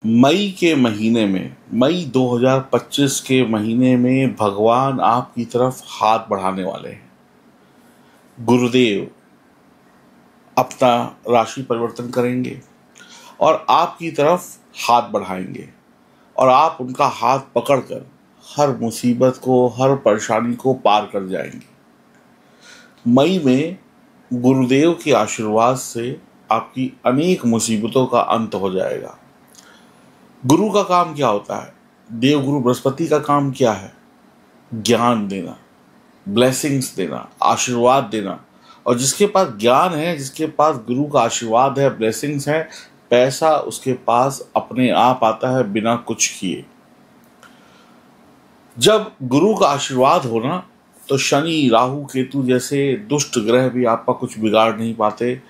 मई के महीने में, मई 2025 के महीने में भगवान आपकी तरफ हाथ बढ़ाने वाले हैं। गुरुदेव अपना राशि परिवर्तन करेंगे और आपकी तरफ हाथ बढ़ाएंगे और आप उनका हाथ पकड़कर हर मुसीबत को, हर परेशानी को पार कर जाएंगे। मई में गुरुदेव के आशीर्वाद से आपकी अनेक मुसीबतों का अंत हो जाएगा। गुरु का काम क्या होता है? देव गुरु बृहस्पति का काम क्या है? ज्ञान देना, ब्लेसिंग्स देना, आशीर्वाद देना। और जिसके पास ज्ञान है, जिसके पास गुरु का आशीर्वाद है, ब्लेसिंग्स है, पैसा उसके पास अपने आप आता है बिना कुछ किए। जब गुरु का आशीर्वाद होना तो शनि, राहु, केतु जैसे दुष्ट ग्रह भी आपका कुछ बिगाड़ नहीं पाते।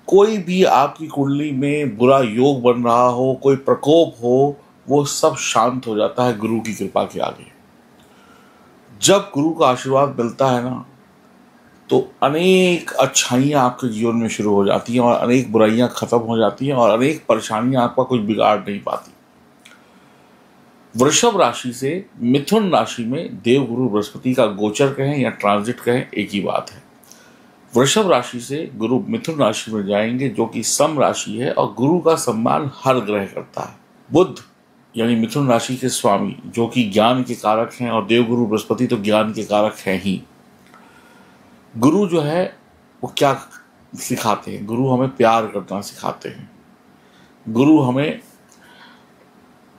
कोई भी आपकी कुंडली में बुरा योग बन रहा हो, कोई प्रकोप हो, वो सब शांत हो जाता है गुरु की कृपा के आगे। जब गुरु का आशीर्वाद मिलता है ना, तो अनेक अच्छाइयाँ आपके जीवन में शुरू हो जाती हैं और अनेक बुराइयाँ खत्म हो जाती हैं और अनेक परेशानियाँ आपका कुछ बिगाड़ नहीं पाती। वृषभ राशि से मिथुन राशि में देवगुरु बृहस्पति का गोचर कहें या ट्रांजिट कहें, एक ही बात है। वृषभ राशि से गुरु मिथुन राशि में जाएंगे, जो कि सम राशि है और गुरु का सम्मान हर ग्रह करता है। बुध यानी मिथुन राशि के स्वामी, जो कि ज्ञान के कारक हैं, और देवगुरु बृहस्पति तो ज्ञान के कारक हैं ही। गुरु जो है वो क्या सिखाते हैं? गुरु हमें प्यार करना सिखाते हैं। गुरु हमें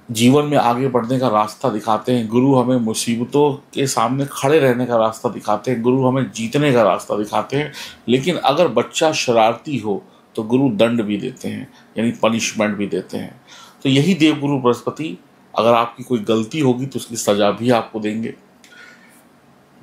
जीवन में आगे बढ़ने का रास्ता दिखाते हैं। गुरु हमें मुसीबतों के सामने खड़े रहने का रास्ता दिखाते हैं। गुरु हमें जीतने का रास्ता दिखाते हैं। लेकिन अगर बच्चा शरारती हो तो गुरु दंड भी देते हैं, यानी पनिशमेंट भी देते हैं। तो यही देवगुरु बृहस्पति, अगर आपकी कोई गलती होगी तो उसकी सजा भी आपको देंगे।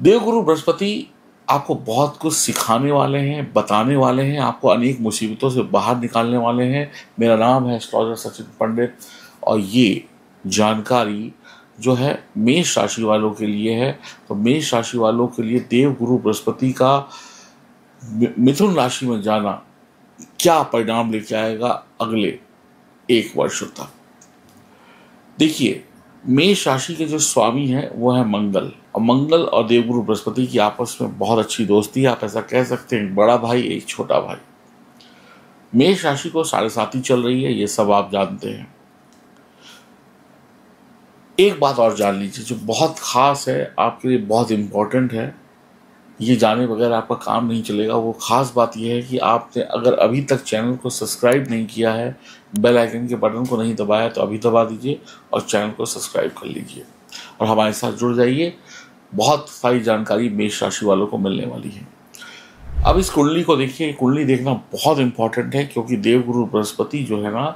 देवगुरु बृहस्पति आपको बहुत कुछ सिखाने वाले हैं, बताने वाले हैं, आपको अनेक मुसीबतों से बाहर निकालने वाले हैं। मेरा नाम है एस्ट्रोलॉजर सचिन पंडित और ये जानकारी जो है मेष राशि वालों के लिए है। तो मेष राशि वालों के लिए देवगुरु बृहस्पति का मिथुन राशि में जाना क्या परिणाम लेके आएगा अगले एक वर्ष तक। देखिए, मेष राशि के जो स्वामी है वो है मंगल, और मंगल और देवगुरु बृहस्पति की आपस में बहुत अच्छी दोस्ती है। आप ऐसा कह सकते हैं, एक बड़ा भाई एक छोटा भाई। मेष राशि को 7.5 चल रही है, ये सब आप जानते हैं। एक बात और जान लीजिए जो बहुत खास है, आपके लिए बहुत इंपॉर्टेंट है, ये जाने बगैर आपका काम नहीं चलेगा। वो खास बात यह है कि आपने अगर अभी तक चैनल को सब्सक्राइब नहीं किया है, बेल आइकन के बटन को नहीं दबाया, तो अभी दबा दीजिए और चैनल को सब्सक्राइब कर लीजिए और हमारे साथ जुड़ जाइए। बहुत सारी जानकारी मेष राशि वालों को मिलने वाली है। अब इस कुंडली को देखिए। कुंडली देखना बहुत इंपॉर्टेंट है, क्योंकि देवगुरु बृहस्पति जो है ना,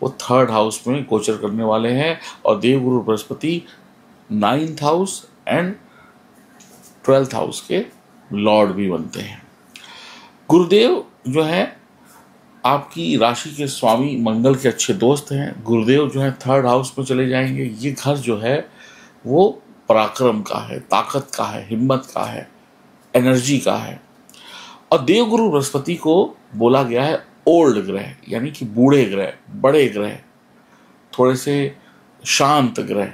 वो 3rd हाउस में गोचर करने वाले हैं और Devguru Brihaspati 9th house and 12th house के लॉर्ड भी बनते हैं। गुरुदेव जो है आपकी राशि के स्वामी मंगल के अच्छे दोस्त हैं। गुरुदेव जो है 3rd हाउस में चले जाएंगे। ये घर जो है वो पराक्रम का है, ताकत का है, हिम्मत का है, एनर्जी का है। और देवगुरु बृहस्पति को बोला गया है ओल्ड ग्रह, यानी कि बूढ़े ग्रह, बड़े ग्रह, थोड़े से शांत ग्रह।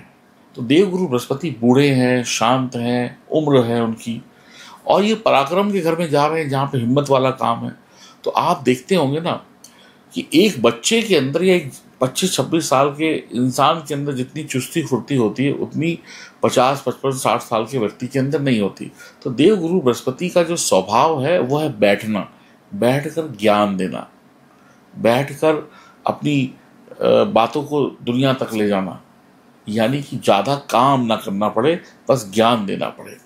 तो देवगुरु बृहस्पति बूढ़े हैं, शांत हैं, उम्र है उनकी, और ये पराक्रम के घर में जा रहे हैं जहाँ पे हिम्मत वाला काम है। तो आप देखते होंगे ना कि एक बच्चे के अंदर या एक 25-26 साल के इंसान के अंदर जितनी चुस्ती फुर्ती होती है, उतनी 50, 55, 60 साल के व्यक्ति के अंदर नहीं होती। तो देवगुरु बृहस्पति का जो स्वभाव है वो है बैठना, बैठकर ज्ञान देना, बैठकर अपनी बातों को दुनिया तक ले जाना, यानी कि ज़्यादा काम ना करना पड़े, बस ज्ञान देना पड़े।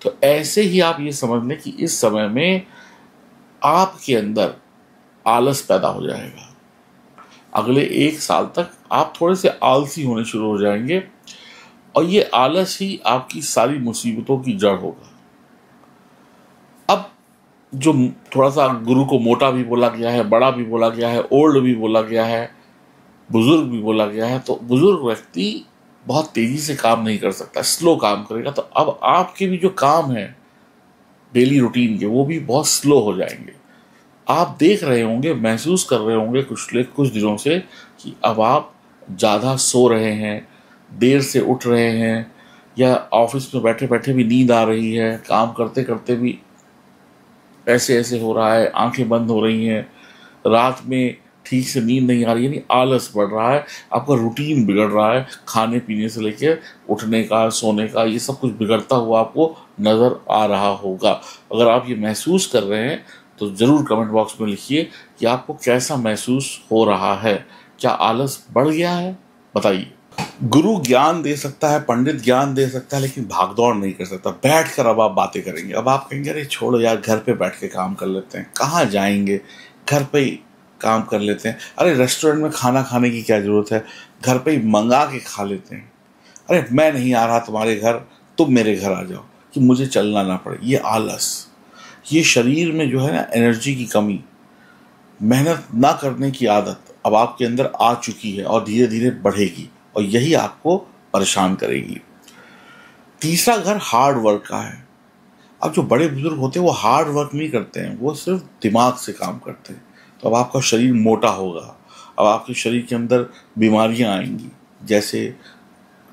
तो ऐसे ही आप ये समझ लें कि इस समय में आपके अंदर आलस पैदा हो जाएगा। अगले 1 साल तक आप थोड़े से आलसी होने शुरू हो जाएंगे और ये आलस ही आपकी सारी मुसीबतों की जड़ होगा। अब जो थोड़ा सा गुरु को मोटा भी बोला गया है, बड़ा भी बोला गया है, ओल्ड भी बोला गया है, बुजुर्ग भी बोला गया है, तो बुजुर्ग व्यक्ति बहुत तेजी से काम नहीं कर सकता, स्लो काम करेगा। तो अब आपके भी जो काम है डेली रूटीन के, वो भी बहुत स्लो हो जाएंगे। आप देख रहे होंगे, महसूस कर रहे होंगे कुछ दिनों से कि अब आप ज़्यादा सो रहे हैं, देर से उठ रहे हैं, या ऑफिस में बैठे बैठे भी नींद आ रही है, काम करते करते भी ऐसे ऐसे हो रहा है, आंखें बंद हो रही हैं, रात में ठीक से नींद नहीं आ रही, यानी आलस बढ़ रहा है, आपका रूटीन बिगड़ रहा है, खाने पीने से लेके उठने का, सोने का, ये सब कुछ बिगड़ता हुआ आपको नज़र आ रहा होगा। अगर आप ये महसूस कर रहे हैं तो ज़रूर कमेंट बॉक्स में लिखिए कि आपको कैसा महसूस हो रहा है। क्या आलस बढ़ गया है? बताइए। गुरु ज्ञान दे सकता है, पंडित ज्ञान दे सकता है, लेकिन भागदौड़ नहीं कर सकता। बैठ कर अब आप बातें करेंगे। अब आप कहेंगे अरे छोड़ो यार, घर पे बैठ के काम कर लेते हैं, कहाँ जाएंगे, घर पे ही काम कर लेते हैं। अरे रेस्टोरेंट में खाना खाने की क्या ज़रूरत है, घर पे ही मंगा के खा लेते हैं। अरे मैं नहीं आ रहा तुम्हारे घर, तुम मेरे घर आ जाओ, कि मुझे चलना ना पड़े। ये आलस, ये शरीर में जो है ना एनर्जी की कमी, मेहनत ना करने की आदत अब आपके अंदर आ चुकी है और धीरे धीरे बढ़ेगी, और यही आपको परेशान करेगी। तीसरा घर हार्ड वर्क का है। अब जो बड़े बुजुर्ग होते हैं वो हार्ड वर्क नहीं करते हैं, वो सिर्फ दिमाग से काम करते हैं। तो अब आपका शरीर मोटा होगा, अब आपके शरीर के अंदर बीमारियां आएंगी, जैसे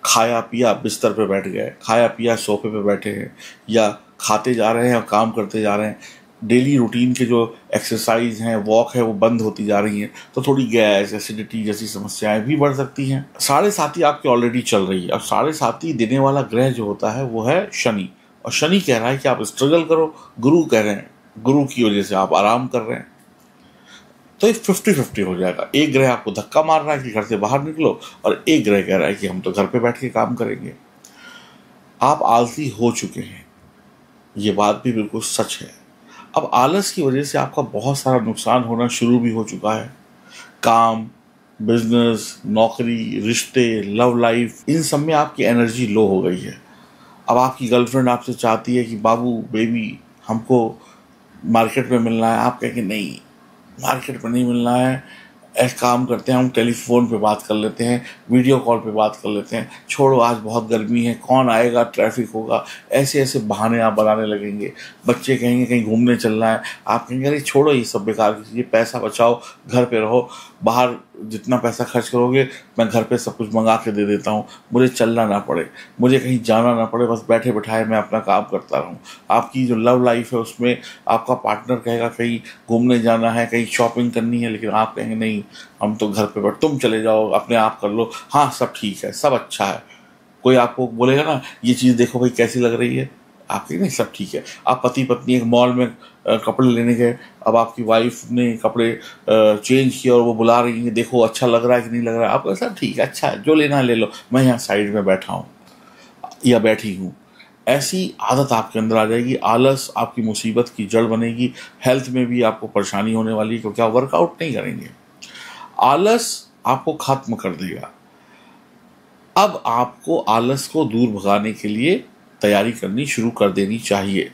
खाया पिया बिस्तर पे बैठ गए, खाया पिया सोफे पे बैठे हैं, या खाते जा रहे हैं और काम करते जा रहे हैं। डेली रूटीन के जो एक्सरसाइज हैं, वॉक है, वो बंद होती जा रही हैं, तो थोड़ी गैस, एसिडिटी जैसी समस्याएं भी बढ़ सकती हैं। साढ़े साथी आपकी ऑलरेडी चल रही है, और साढ़े साथी देने वाला ग्रह जो होता है वो है शनि, और शनि कह रहा है कि आप स्ट्रगल करो, गुरु कह रहे हैं गुरु की वजह से आप आराम कर रहे हैं। तो ये 50-50 हो जाएगा। एक ग्रह आपको धक्का मार रहा है कि घर से बाहर निकलो, और एक ग्रह कह रहा है कि हम तो घर पे बैठ के काम करेंगे। आप आलसी हो चुके हैं, ये बात भी बिल्कुल सच है। अब आलस की वजह से आपका बहुत सारा नुकसान होना शुरू भी हो चुका है। काम, बिजनेस, नौकरी, रिश्ते, लव लाइफ, इन सब में आपकी एनर्जी लो हो गई है। अब आपकी गर्लफ्रेंड आपसे चाहती है कि बाबू बेबी हमको मार्केट में मिलना है, आप कहेंगे नहीं मार्केट में नहीं मिलना है, एक काम करते हैं हम टेलीफोन पे बात कर लेते हैं, वीडियो कॉल पे बात कर लेते हैं, छोड़ो आज बहुत गर्मी है, कौन आएगा, ट्रैफिक होगा, ऐसे ऐसे बहाने आप बनाने लगेंगे। बच्चे कहेंगे कहीं घूमने चलना है, आप कहेंगे अरे छोड़ो ये सब बेकार की चीज़ें, पैसा बचाओ, घर पे रहो, बाहर जितना पैसा खर्च करोगे मैं घर पे सब कुछ मंगा के दे देता हूँ, मुझे चलना ना पड़े, मुझे कहीं जाना ना पड़े, बस बैठे बैठाए मैं अपना काम करता रहूँ। आपकी जो लव लाइफ है उसमें आपका पार्टनर कहेगा कहीं घूमने जाना है, कहीं शॉपिंग करनी है, लेकिन आप कहेंगे नहीं हम तो घर पे बैठ, तुम चले जाओ अपने आप कर लो, हाँ सब ठीक है, सब अच्छा है। कोई आपको बोलेगा ना ये चीज़ देखो भाई कैसी लग रही है, आप कहेंगे नहीं सब ठीक है। आप पति पत्नी एक मॉल में कपड़े लेने गए, अब आपकी वाइफ ने कपड़े चेंज किया और वो बुला रही है देखो अच्छा लग रहा है कि नहीं लग रहा है, आपको सब ठीक है, अच्छा है, जो लेना है ले लो, मैं यहाँ साइड में बैठा हूँ या बैठी हूँ। ऐसी आदत आपके अंदर आ जाएगी। आलस आपकी मुसीबत की जड़ बनेगी। हेल्थ में भी आपको परेशानी होने वाली है, क्योंकि आप वर्कआउट नहीं करेंगे। आलस आपको खत्म कर देगा। अब आपको आलस को दूर भगाने के लिए तैयारी करनी शुरू कर देनी चाहिए।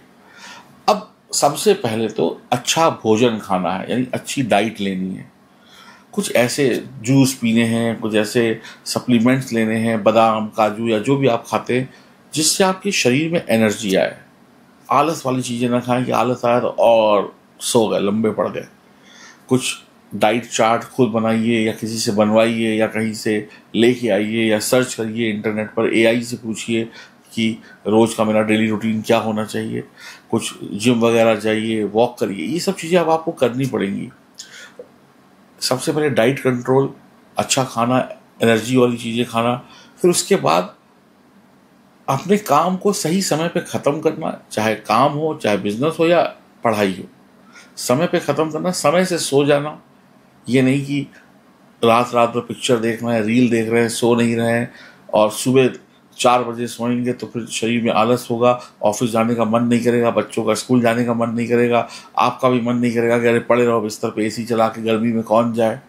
अब सबसे पहले तो अच्छा भोजन खाना है, यानी अच्छी डाइट लेनी है। कुछ ऐसे जूस पीने हैं, कुछ ऐसे सप्लीमेंट्स लेने हैं, बादाम, काजू या जो भी आप खाते हैं, जिससे आपके शरीर में एनर्जी आए। आलस वाली चीज़ें ना खाएं कि आलस आया तो और सो गए, लंबे पड़ गए। कुछ डाइट चार्ट खुद बनाइए, या किसी से बनवाइए, या कहीं से लेके आइए, या सर्च करिए इंटरनेट पर, एआई से पूछिए कि रोज़ का मेरा डेली रूटीन क्या होना चाहिए। कुछ जिम वगैरह जाइए, वॉक करिए, ये सब चीज़ें अब आपको करनी पड़ेंगी। सबसे पहले डाइट कंट्रोल, अच्छा खाना, एनर्जी वाली चीज़ें खाना, फिर उसके बाद अपने काम को सही समय पे ख़त्म करना, चाहे काम हो, चाहे बिजनेस हो, या पढ़ाई हो, समय पे ख़त्म करना, समय से सो जाना। ये नहीं कि रात रात में पिक्चर देख रहे हैं, रील देख रहे हैं, सो नहीं रहे हैं, और सुबह 4 बजे सोएंगे तो फिर शरीर में आलस होगा, ऑफिस जाने का मन नहीं करेगा, बच्चों का स्कूल जाने का मन नहीं करेगा, आपका भी मन नहीं करेगा कि अरे पड़े रहो बिस्तर पे, एसी चला के, गर्मी में कौन जाए।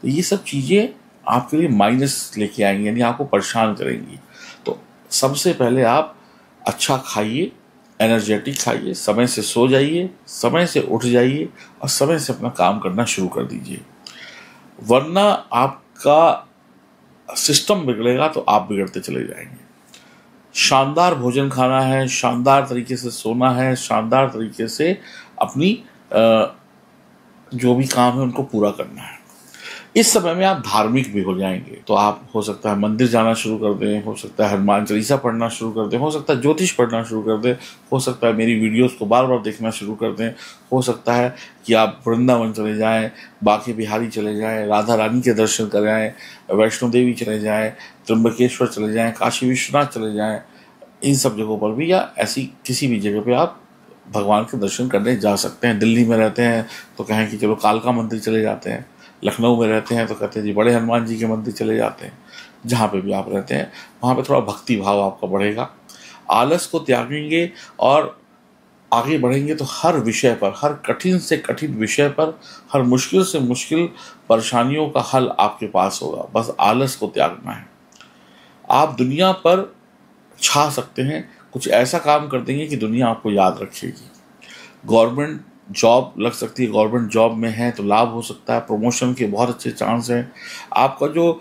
तो ये सब चीज़ें आपके लिए माइनस लेके आएंगी, यानी आपको परेशान करेंगी। तो सबसे पहले आप अच्छा खाइए, एनर्जेटिक खाइए, समय से सो जाइए, समय से उठ जाइए, और समय से अपना काम करना शुरू कर दीजिए। वरना आपका सिस्टम बिगड़ेगा तो आप बिगड़ते चले जाएंगे। शानदार भोजन खाना है, शानदार तरीके से सोना है, शानदार तरीके से अपनी जो भी काम है उनको पूरा करना है। इस समय में आप धार्मिक भी हो जाएंगे, तो आप हो सकता है मंदिर जाना शुरू कर दें, हो सकता है हनुमान चालीसा पढ़ना शुरू कर दें, हो सकता है ज्योतिष पढ़ना शुरू कर दें, हो सकता है मेरी वीडियोस को बार बार देखना शुरू कर दें, हो सकता है कि आप वृंदावन चले जाएं, बांके बिहारी चले जाएं, राधा रानी के दर्शन कर आएँ, वैष्णो देवी चले जाएं, त्र्यंबकेश्वर चले जाएं, काशी विश्वनाथ चले जाएं, इन सब जगहों पर भी, या ऐसी किसी भी जगह पे आप भगवान के दर्शन करने जा सकते हैं। दिल्ली में रहते हैं तो कहें कि चलो कालका मंदिर चले जाते हैं, लखनऊ में रहते हैं तो कहते हैं जी बड़े हनुमान जी के मंदिर चले जाते हैं। जहाँ पे भी आप रहते हैं वहाँ पे थोड़ा भक्ति भाव आपका बढ़ेगा, आलस को त्यागेंगे और आगे बढ़ेंगे तो हर विषय पर, हर कठिन से कठिन विषय पर, हर मुश्किल से मुश्किल परेशानियों का हल आपके पास होगा। बस आलस को त्यागना है। आप दुनिया पर छा सकते हैं, कुछ ऐसा काम कर देंगे कि दुनिया आपको याद रखेगी। गवर्नमेंट जॉब लग सकती है, गवर्नमेंट जॉब में है तो लाभ हो सकता है, प्रमोशन के बहुत अच्छे चांस हैं। आपका जो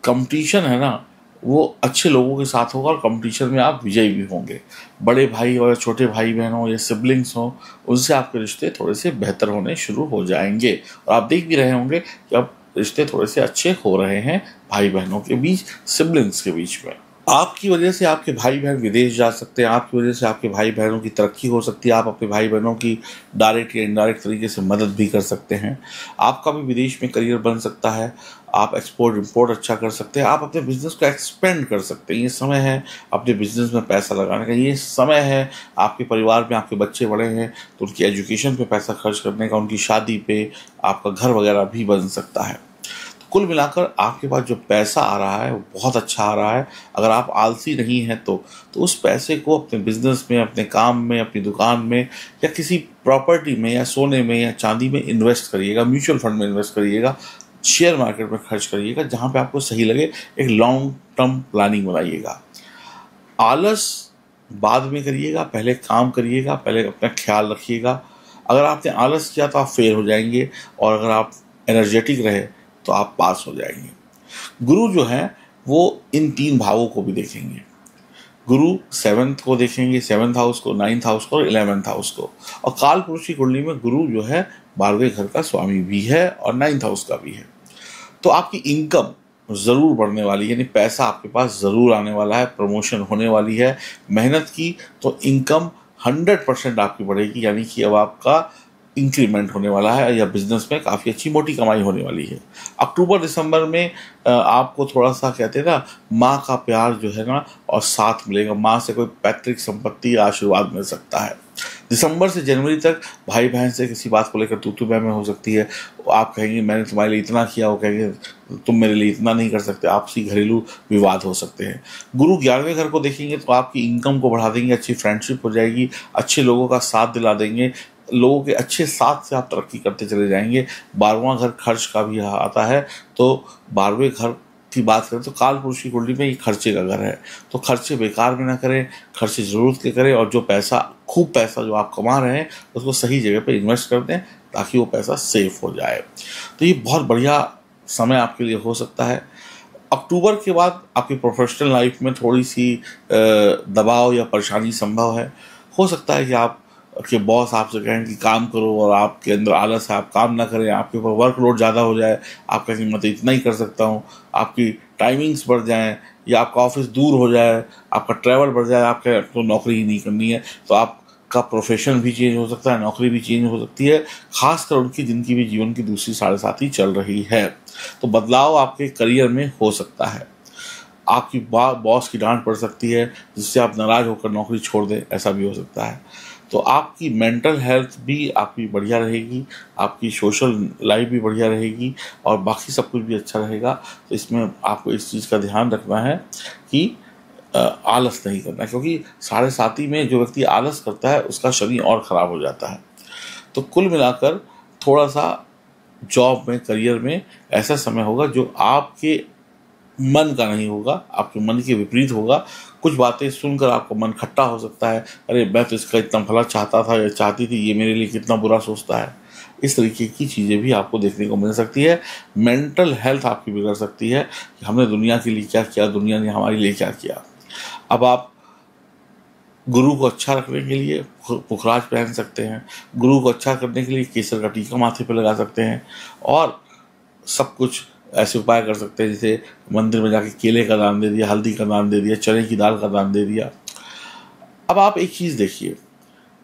कंपटीशन है ना वो अच्छे लोगों के साथ होगा और कंपटीशन में आप विजयी भी होंगे। बड़े भाई और छोटे भाई बहन हो या सिबलिंग्स हो, उनसे आपके रिश्ते थोड़े से बेहतर होने शुरू हो जाएंगे और आप देख भी रहे होंगे कि अब रिश्ते थोड़े से अच्छे हो रहे हैं भाई बहनों के बीच, सिबलिंग्स के बीच में। आपकी वजह से आपके भाई बहन विदेश जा सकते हैं, आपकी वजह से आपके भाई बहनों की तरक्की हो सकती है, आप अपने भाई बहनों की डायरेक्ट या इनडायरेक्ट तरीके से मदद भी कर सकते हैं। आपका भी विदेश में करियर बन सकता है, आप एक्सपोर्ट इंपोर्ट अच्छा कर सकते हैं, आप अपने बिजनेस को एक्सपेंड कर सकते हैं। ये समय है अपने बिजनेस में पैसा लगाने का, ये समय है आपके परिवार में आपके बच्चे बड़े हैं तो उनकी एजुकेशन पे पैसा खर्च करने का, उनकी शादी पे, आपका घर वगैरह भी बन सकता है। कुल मिलाकर आपके पास जो पैसा आ रहा है वो बहुत अच्छा आ रहा है। अगर आप आलसी नहीं हैं तो उस पैसे को अपने बिजनेस में, अपने काम में, अपनी दुकान में या किसी प्रॉपर्टी में या सोने में या चांदी में इन्वेस्ट करिएगा, म्यूचुअल फंड में इन्वेस्ट करिएगा, शेयर मार्केट में खर्च करिएगा, जहाँ पे आपको सही लगे। एक लॉन्ग टर्म प्लानिंग बनाइएगा। आलस बाद में करिएगा, पहले काम करिएगा, पहले अपना ख्याल रखिएगा। अगर आपने आलस किया तो आप फेल हो जाएंगे और अगर आप एनर्जेटिक रहे तो आप पास हो जाएंगे। गुरु जो है वो इन 3 भावों को भी देखेंगे। गुरु 7th को देखेंगे, 7th हाउस को, 9th हाउस को और 11th हाउस को। और काल पुरुष की कुंडली में गुरु जो है 12वें घर का स्वामी भी है और 9th हाउस का भी है। तो आपकी इनकम ज़रूर बढ़ने वाली है, यानी पैसा आपके पास ज़रूर आने वाला है, प्रमोशन होने वाली है। मेहनत की तो इनकम 100% आपकी बढ़ेगी, यानी कि अब आपका इंक्रीमेंट होने वाला है या बिजनेस में काफ़ी अच्छी मोटी कमाई होने वाली है। अक्टूबर दिसंबर में आपको थोड़ा सा कहते हैं ना, माँ का प्यार जो है ना और साथ मिलेगा, माँ से कोई पैतृक संपत्ति या आशीर्वाद मिल सकता है। दिसंबर से जनवरी तक भाई बहन से किसी बात को लेकर तू मैं हो सकती है। आप कहेंगे मैंने तुम्हारे लिए इतना किया, वो कहेंगे तुम मेरे लिए इतना नहीं कर सकते, आपसी घरेलू विवाद हो सकते हैं। गुरु 11वें घर को देखेंगे तो आपकी इनकम को बढ़ा देंगे, अच्छी फ्रेंडशिप हो जाएगी, अच्छे लोगों का साथ दिला देंगे, लोगों के अच्छे साथ से आप तरक्की करते चले जाएंगे। 12वां घर खर्च का भी आता है, तो 12वें घर की बात करें तो काल पुरुष की कुंडली में ये खर्चे का घर है। तो खर्चे बेकार में ना करें, खर्चे ज़रूरत के करें और जो पैसा, खूब पैसा जो आप कमा रहे हैं उसको सही जगह पे इन्वेस्ट कर दें ताकि वो पैसा सेफ हो जाए। तो ये बहुत बढ़िया समय आपके लिए हो सकता है। अक्टूबर के बाद आपकी प्रोफेशनल लाइफ में थोड़ी सी दबाव या परेशानी संभव है। हो सकता है कि आप कि बॉस आपसे कहें कि काम करो और आपके अंदर आलस है, आप काम ना करें, आपके ऊपर वर्कलोड ज़्यादा हो जाए, आप कहेंगे मैं तो इतना ही कर सकता हूँ, आपकी टाइमिंग्स बढ़ जाएं या आपका ऑफिस दूर हो जाए, आपका ट्रैवल बढ़ जाए, आपको नौकरी ही नहीं करनी है, तो आपका प्रोफेशन भी चेंज हो सकता है, नौकरी भी चेंज हो सकती है। खासकर उनकी जिनकी भी जीवन की दूसरी 7.5 चल रही है, तो बदलाव आपके करियर में हो सकता है। आपकी बॉस की डांट पड़ सकती है जिससे आप नाराज होकर नौकरी छोड़ दें, ऐसा भी हो सकता है। तो आपकी मेंटल हेल्थ भी आपकी बढ़िया रहेगी, आपकी सोशल लाइफ भी बढ़िया रहेगी और बाकी सब कुछ भी अच्छा रहेगा। तो इसमें आपको इस चीज़ का ध्यान रखना है कि आलस नहीं करना, क्योंकि 7.5 में जो व्यक्ति आलस करता है उसका शनि और ख़राब हो जाता है। तो कुल मिलाकर थोड़ा सा जॉब में, करियर में ऐसा समय होगा जो आपके मन का नहीं होगा, आपके मन के विपरीत होगा। कुछ बातें सुनकर आपका मन खट्टा हो सकता है, अरे मैं तो इसका इतना भला चाहता था या चाहती थी, ये मेरे लिए कितना बुरा सोचता है। इस तरीके की चीज़ें भी आपको देखने को मिल सकती है। मेंटल हेल्थ आपकी बिगड़ सकती है कि हमने दुनिया के लिए क्या किया, दुनिया ने हमारे लिए क्या किया। अब आप गुरु को अच्छा रखने के लिए पुखराज पहन सकते हैं, गुरु को अच्छा करने के लिए केसर का टीका माथे पर लगा सकते हैं और सब कुछ ऐसे उपाय कर सकते हैं जैसे मंदिर में जाके केले का दान दे दिया, हल्दी का दान दे दिया, चने की दाल का दान दे दिया। अब आप एक चीज़ देखिए,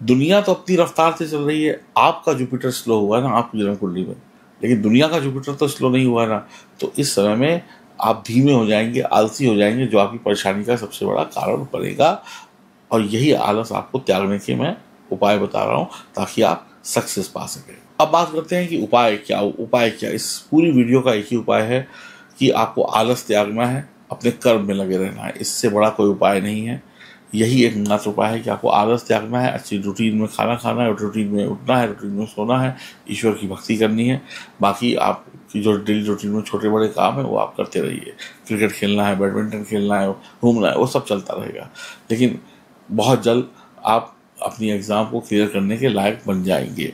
दुनिया तो अपनी रफ्तार से चल रही है, आपका जुपिटर स्लो हुआ है ना आपकी जन्म कुंडली में, लेकिन दुनिया का जुपिटर तो स्लो नहीं हुआ ना। तो इस समय में आप धीमे हो जाएंगे, आलसी हो जाएंगे, जो आपकी परेशानी का सबसे बड़ा कारण बनेगा। और यही आलस आपको त्यागने के मैं उपाय बता रहा हूँ ताकि आप सक्सेस पा सकें। अब बात करते हैं कि उपाय क्या। इस पूरी वीडियो का एक ही उपाय है कि आपको आलस त्यागना है, अपने कर्म में लगे रहना है। इससे बड़ा कोई उपाय नहीं है। यही एक मात्र उपाय है कि आपको आलस त्यागना है, अच्छी रूटीन में खाना खाना है, रूटीन में उठना है, रूटीन में सोना है, ईश्वर की भक्ति करनी है। बाकी आपकी जो डेली रूटीन में छोटे बड़े काम है वो आप करते रहिए। क्रिकेट खेलना है, बैडमिंटन खेलना है, घूमना है, वो सब चलता रहेगा। लेकिन बहुत जल्द आप अपनी एग्ज़ाम को क्लियर करने के लायक बन जाएंगे।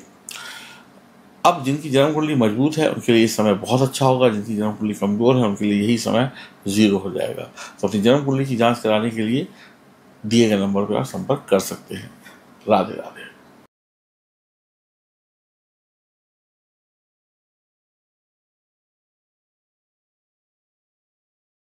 अब जिनकी जन्म कुंडली मजबूत है उनके लिए इस समय बहुत अच्छा होगा, जिनकी जन्म कुंडली कमज़ोर है उनके लिए यही समय 0 हो जाएगा। तो अपनी जन्म कुंडली की जांच कराने के लिए दिए गए नंबर पर आप संपर्क कर सकते हैं। राधे राधे।